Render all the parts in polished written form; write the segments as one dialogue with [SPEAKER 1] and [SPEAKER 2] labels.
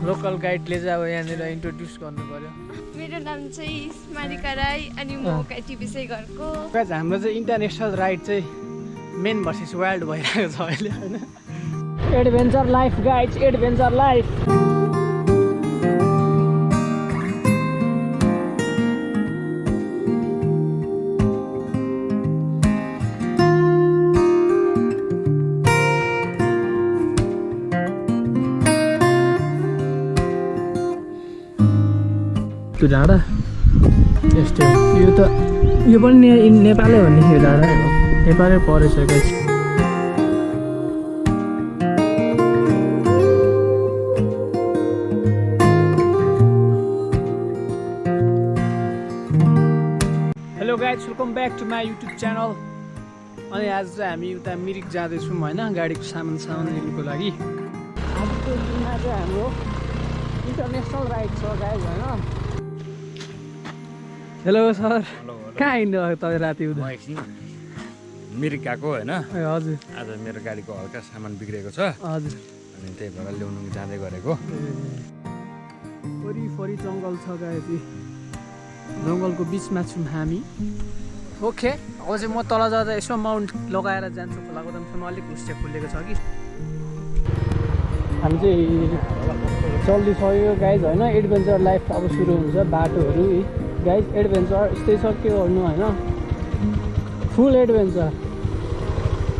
[SPEAKER 1] Local गाइडले चाहिँ अब यहाँनिर इन्ट्रोड्युस गर्नु पर्यो।
[SPEAKER 2] मेरो नाम चाहिँ मारिका राई अनि म काइटिबिसै घरको।
[SPEAKER 1] हाम्रो चाहिँ इन्टरनेसनल राइड चाहिँ मेन भर्सेस वाइल्ड भइरहेको छ अहिले होइन। Adventure life guides, adventure life. त्यो डाँडा यस्तै यो पनि नेपालै हो नि, यो डाँडा नेपालै परेछ guys. Hello guys, welcome back to my YouTube channel. अनि आज चाहिँ हामी उता मिरिक जाँदैछौँ होइन, गाडीको सामान लिनुको लागि। आजको दिनमा चाहिँ हाम्रो इन्टरनेसनल राइड छ गाइज होइन। हेलो सर, कहाँ हिँड्नु भएको तपाईँ राति हुँदा?
[SPEAKER 3] म एकछिन मिरिक गएको होइन।
[SPEAKER 1] हजुर,
[SPEAKER 3] आज मेरो गाडीको हल्का सामान बिग्रेको छ।
[SPEAKER 1] हजुर,
[SPEAKER 3] अनि त्यही भएर ल्याउनु जाँदै गरेको।
[SPEAKER 1] वरिपरि जङ्गल छ गाइस, जङ्गलको बिचमा छौँ हामी। ओके, अब चाहिँ म तल जाँदा यसो माउन्ट लगाएर जान्छु खोलाको दामसम्म। अलिक हुस्से खुलेको छ कि हामी चाहिँ चल्दिसक्यो गाइज होइन। एडभेन्चर लाइफ अब सुरु हुन्छ, बाटोहरू गाइज एडभेन्चर यस्तै छ के गर्नु होइन, फुल एडभेन्चर।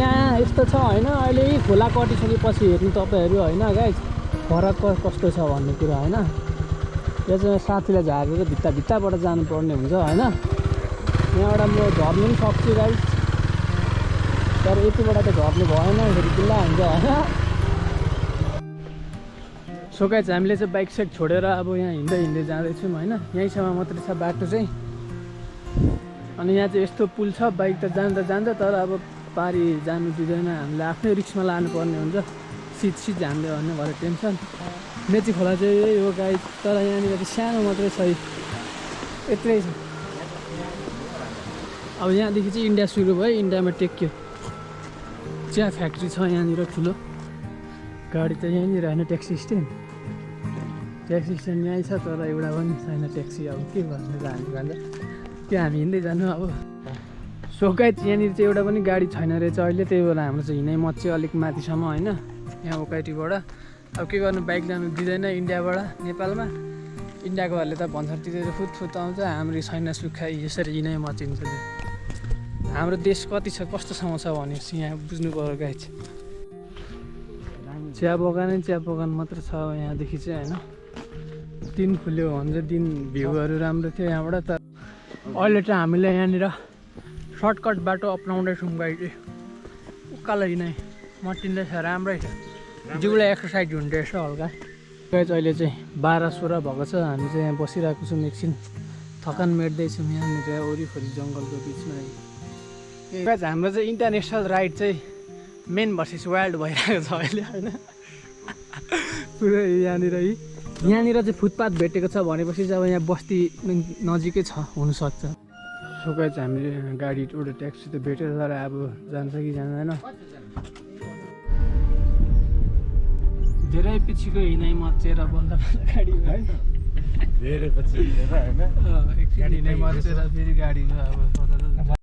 [SPEAKER 1] यहाँ यस्तो छ होइन, अहिले खोला कटिसकेपछि हेर्नु तपाईँहरू होइन गाइज फरक कस्तो छ भन्ने कुरा होइन। यो चाहिँ साथीलाई झारेर भित्ताबाट जानुपर्ने हुन्छ होइन। यहाँबाट म झर्नु पनि सक्छु गाइज, तर यतिबाट त झर्नु भएन, फेरि किल्ला हुन्छ होइन। सो गाइज हामीले चाहिँ बाइक साइक छोडेर अब यहाँ हिँड्दै जाँदैछौँ होइन। यहीँसम्म मात्रै छ बाटो चाहिँ। अनि यहाँ चाहिँ यस्तो पुल छ, बाइक त जान्छ तर अब पारी जानु दिँदैन, हामीले आफ्नै रिक्समा लानुपर्ने हुन्छ। सिट जान्दै भन्ने भएर टेन्सन। मेची खोला चाहिँ यही हो गाइज, तर यहाँनिर चाहिँ सानो मात्रै छ, यत्रै छ। अब यहाँदेखि चाहिँ इन्डिया सुरु भयो, इन्डियामा टेक्यो। चिया फ्याक्ट्री छ यहाँनिर ठुलो। गाडी त यहीँनिर होइन, ट्याक्सी स्ट्यान्ड यहीँ छ, तर एउटा पनि छैन ट्याक्सी। अब के भन्नु त हामी भन्छ, त्यो हामी हिँड्दै जानु अब। सो गाइज यहाँनिर चाहिँ एउटा पनि गाडी छैन रहेछ अहिले, त्यही भएर हाम्रो चाहिँ हिँडाइ मत चाहिँ अलिक माथिसम्म होइन, यहाँ ओकाइटीबाट। अब के गर्नु, बाइक लानु दिँदैन इन्डियाबाट नेपालमा। इन्डियाकोहरूले त भन्छ तिरेर फुत आउँछ, हाम्रो छैन सुखाइ, यसरी हिँडाइ मचिन्छ। हाम्रो देश कति छ कस्तोसँग छ भनेपछि यहाँ बुझ्नु पऱ्यो गाइज। चिया बगान मात्र छ यहाँदेखि चाहिँ होइन। दिन खुल्यो भने चाहिँ दिन भ्यूहरू राम्रो थियो यहाँबाट, तर अहिले चाहिँ हामीले यहाँनिर सर्टकट बाटो अप्नाउँदैछौँ गाइड। उकालो हिँडाइ मटिँदैछ, राम्रै छ, जिउलाई एक्सर्साइज हुँदैछ हल्का गाइज। अहिले चाहिँ 12-16 भएको छ, हामी चाहिँ यहाँ बसिरहेको छौँ, एकछिन थकान मेट्दैछौँ यहाँनिर वरिपरि जङ्गलको बिचमा। गाइज हाम्रो चाहिँ इन्टरनेसनल राइड चाहिँ मेन भर्सेस वाइल्ड भइरहेको छ अहिले होइन। पुरै यहाँनिर चाहिँ फुटपाथ भेटेको छ भनेपछि चाहिँ अब यहाँ बस्ती नजिकै छ हुनसक्छ। सो गाइज हामीले गाडी एउटा ट्याक्सी त भेटेर, तर अब जान्छ कि जाँदैन। धेरै पछिको हिँडाइ मचेर बल्ल गाडी है,
[SPEAKER 3] धेरै पछि होइन,
[SPEAKER 1] एकछिन हिँडाइ मचेर फेरि गाडी अब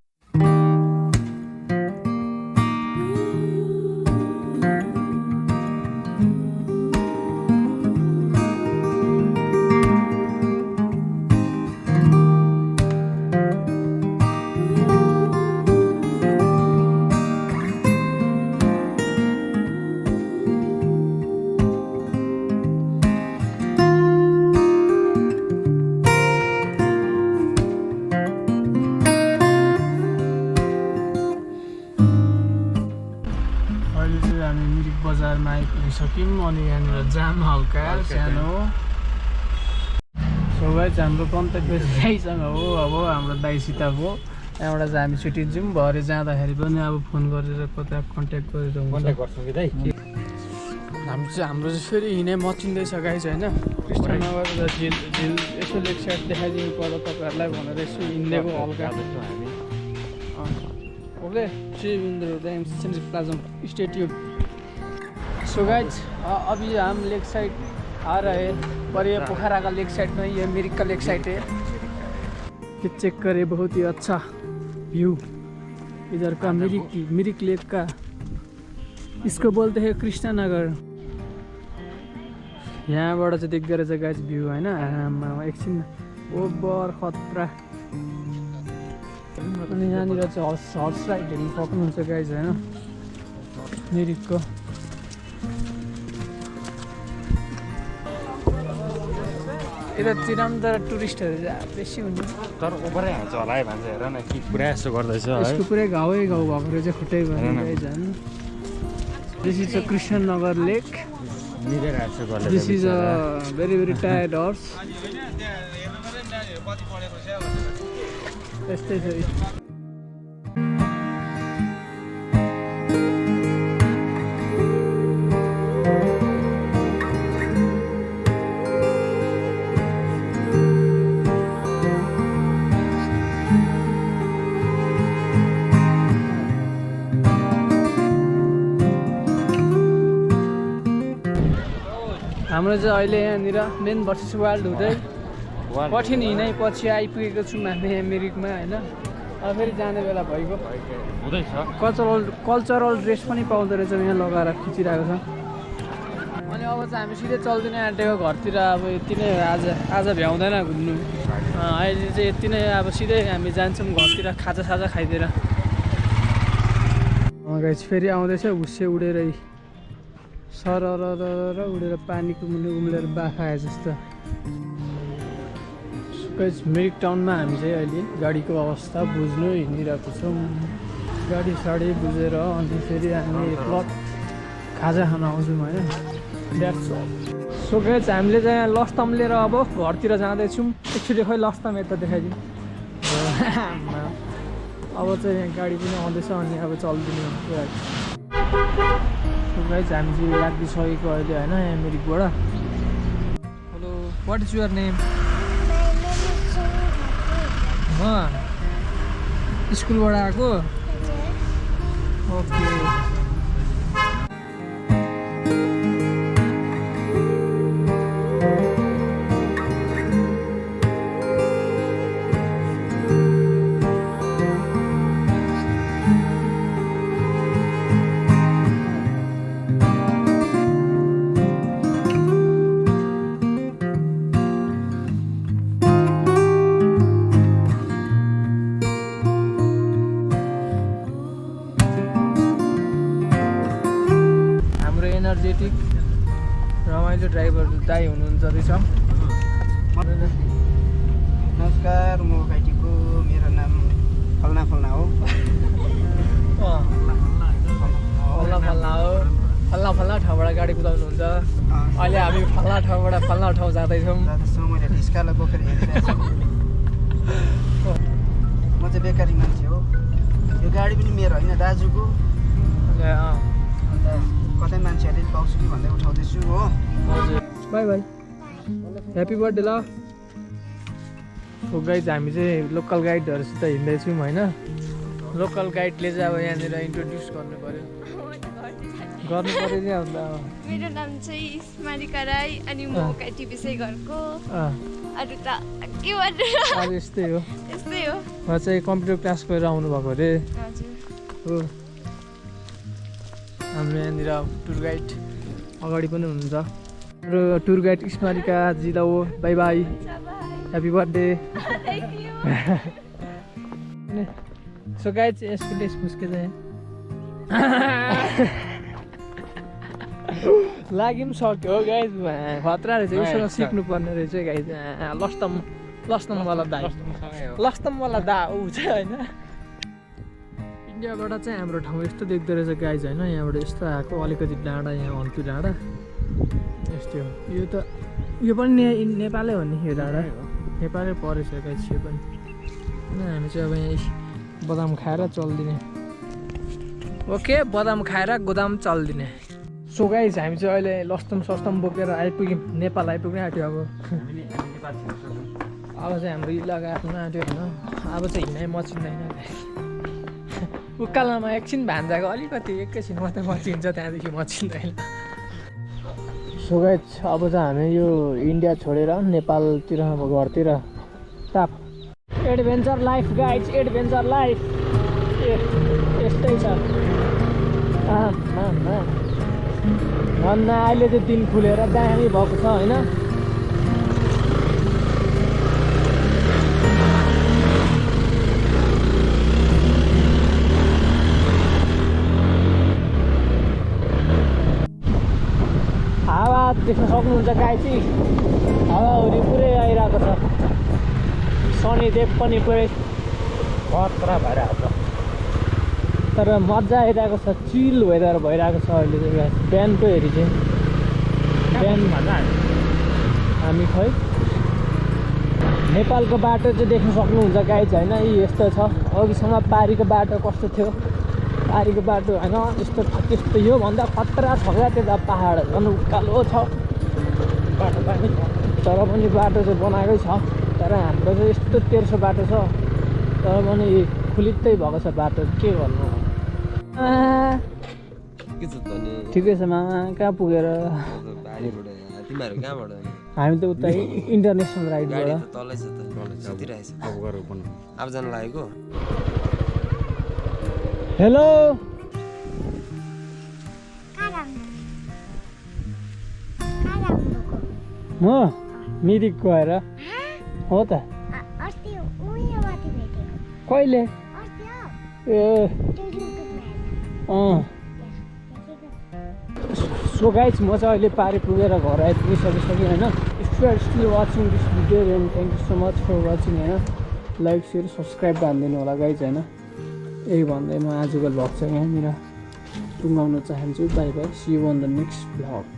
[SPEAKER 1] बजारमा आइपुगिसक्यौँ। अनि यहाँनिर जाम हल्का सानो। सो गाइज हाम्रो कन्ट्याक्ट दाइसँग हो, अब हाम्रो दाइसित हो। यहाँबाट चाहिँ हामी छुट्टिन्छौँ, भरे जाँदाखेरि पनि अब फोन गरेर कता कन्ट्याक्ट गरेर
[SPEAKER 3] गर्छौँ कि दाइ।
[SPEAKER 1] हाम्रो चाहिँ फेरि हिँडाइ मचिँदैछ गाइज होइन। कृष्णनगर झिल यसो लेक साइड देखाइदिनु पर्यो तपाईँहरूलाई भनेर यसो हिँडेको हल्का हामी। Okay, see in the central plaza statue. So guys अभी हम लेक साइड आ रहे पर ये पोखरा का लेक साइड नहीं, ये मिरिक का लेक साइड है। ये चेक करे, बहुत ही अच्छा व्यू इधर का मिरिक लेक का। इसको बोलते हैं कृष्णनगर। यहाँबाट चाहिँ देख्दो रहेछ गाइज भ्यू होइन, आराममा एकछिन ओभर खतरा। अनि यहाँनिर चाहिँ हर्स राइड हेर्नु सक्नुहुन्छ गाइज होइन मिरिकको। यता चिरामतिर टुरिस्टहरू चाहिँ बेसी हुन्छ,
[SPEAKER 3] तर ओभरै हाल्छ होला है भन्छ। हेर न कि पुरा यस्तो गर्दैछ है,
[SPEAKER 1] यसको पुरै घाउ भएको रहेछ, खुट्टै भएर झन्। This is a Krishnanagar lake. This is a very tired horse. यस्तै छ। हाम्रो चाहिँ अहिले यहाँनिर मेन भर्सेस वाइल्ड हुँदै कठिन हिँडाइ पछि आइपुगेको छौँ हामी यहाँ मिरिकमा होइन। अब फेरि जाने बेला भइगयो
[SPEAKER 3] हुँदैछ।
[SPEAKER 1] कल्चरल ड्रेस पनि पाउँदो रहेछ यहाँ लगाएर खिचिरहेको छ। अनि अब चाहिँ हामी सिधै चल्दिनै आँटेको घरतिर। अब यति नै हो, आज भ्याउँदैन घुम्नु। अहिले चाहिँ यति नै, अब सिधै हामी जान्छौँ घरतिर खाजासाजा खाइदिएर। गाइस फेरि आउँदैछ हुस्से उडेरै सरर उडेर पानीको मुनि उम्लेर बाखा आए जस्तो। मिरिक टाउनमा हामी चाहिँ अहिले गाडीको अवस्था बुझ्नु हिँडिरहेको छौँ। गाडी साडी बुझेर अनि फेरि हामी प्लट खाजा खान आउँछौँ होइन। सो गाइस हामीले चाहिँ यहाँ लस्टम लिएर अब घरतिर जाँदैछौँ। एकचोटि खोइ लस्टम यता देखाइदिउँ। अब चाहिँ यहाँ गाडी पनि आउँदैछ अनि अब चल्दिने गाइस हामी चाहिँ लाग्दिसकेको अहिले होइन यहाँ मिरिकबाट। Hello, what is your name? स्कुलबाट आएको? ओके। एनर्जेटिक रमाइलो ड्राइभर दाइ हुनुहुन्छ रहेछ।
[SPEAKER 4] नमस्कार, म भाइटीको मेरो नाम फल्ना हो।
[SPEAKER 1] फल्ना ठाउँबाट गाडी कुदाउनुहुन्छ। अहिले हामी फल्ना ठाउँबाट फल्ना ठाउँ जाँदैछौँ।
[SPEAKER 4] मैले ढिस्कालाई बोकेर हेरिरहेको छु। म चाहिँ बेकारी मान्छे हो। यो गाडी पनि मेरो होइन, दाजुको। अन्त कतै मान्छेहरूले पाउँछु कि भन्दै उठाउँदैछु हो।
[SPEAKER 1] हजुर, बाई बाई, ह्याप्पी बर्थडे ल। हो गाइड हामी चाहिँ लोकल गाइडहरूसित हिँड्दैछौँ होइन। लोकल गाइडले चाहिँ अब यहाँनिर इन्ट्रोड्युस गर्नु पऱ्यो नि अन्त।
[SPEAKER 2] मेरो नाम चाहिँ मारिका राई अनि म टिभी घरको। अरू त के भन्नु,
[SPEAKER 1] यस्तै हो। उहाँ चाहिँ कम्प्युटर क्लास गरेर आउनुभएको अरे। हो, हाम्रो यहाँनिर टुर गाइड अगाडि पनि हुनुहुन्छ। हाम्रो टुर गाइड स्मारिका जिदा हो। By by, happy birthday. So guide चाहिँ यसको ड्रेस फुस्के चाहिँ लागि पनि सक्यो हो गाइज। खतरा रहेछ, उसँग सिक्नु पर्ने रहेछ गाइज। लस्टमवाला दा ऊ चाहिँ होइन। इन्डियाबाट चाहिँ हाम्रो ठाउँ यस्तो देख्दो रहेछ गाइज होइन। यहाँबाट यस्तो आएको अलिकति डाँडा, यहाँ हन्टु डाँडा यस्तै हो। यो पनि नेपालै हो नि, यो डाँडा नेपालै परेछ गाइज यो पनि। होइन हामी चाहिँ अब यहाँ बदाम खाएर चल्दिने। ओके, बदाम खाएर गोदाम चल्दिने। सो गाइज हामी चाहिँ अहिले लस्टम बोकेर आइपुग्यौँ, नेपाल आइपुग्नै आँट्यो। अब चाहिँ हाम्रो इलाका आफ्नो आँट्यो होइन। अब चाहिँ हिँडाइ मचिँदैन। उकालोमा एकछिन भान्जाको अलिकति एकैछिन मात्रै मचिन्छ, त्यहाँदेखि मचिँदैन। सो गाइस अब चाहिँ हामी यो इन्डिया छोडेर नेपालतिर अब घरतिर top adventure life guys adventure life यस्तै छ भन्न अहिले चाहिँ दिन खुलेर दामी भएको छ होइन हावा देख्न सक्नुहुन्छ गाइस हावाहुरी पुरै आइरहेको छ शनिदेव पनि पुरै खतरा भइरहेको छ तर मजा आइरहेको छ चिल वेदर भइरहेको छ अहिले चाहिँ बिहानको हेरी चाहिँ बिहान हामी खै नेपालको बाटो चाहिँ देख्न सक्नुहुन्छ गाइस होइन यी यस्तो छ अघिसम्म पारीको बाटो कस्तो थियो पारीको बाटो होइन यस्तो त्यस्तो योभन्दा खतरा छ क्या त्यता पाहाड झन् उकालो छ बाटो पनि तर पनि बाटो चाहिँ बनाएकै छ तर हाम्रो चाहिँ यस्तो तेर्सो बाटो छ तर पनि खुलित्तै भएको छ बाटो के भन्नु ठिकै छ मामा कहाँ पुगेर हामी त उता इन्टरनेसनल राइडबाट हेलो म मिरिक गएर हो त कहिले ए सो गाइस म चाहिँ अहिले पारी पुगेर घर आइपुगिसकेँ होइन if you are still watching this video and thank you so much for watching होइन लाइक सेयर सब्सक्राइब हानिदिनु होला गाइस होइन यही भन्दै म आजको भ्लग चाहिँ यहाँनिर टुङ्गाउन चाहन्छु bye bye see you on the next vlog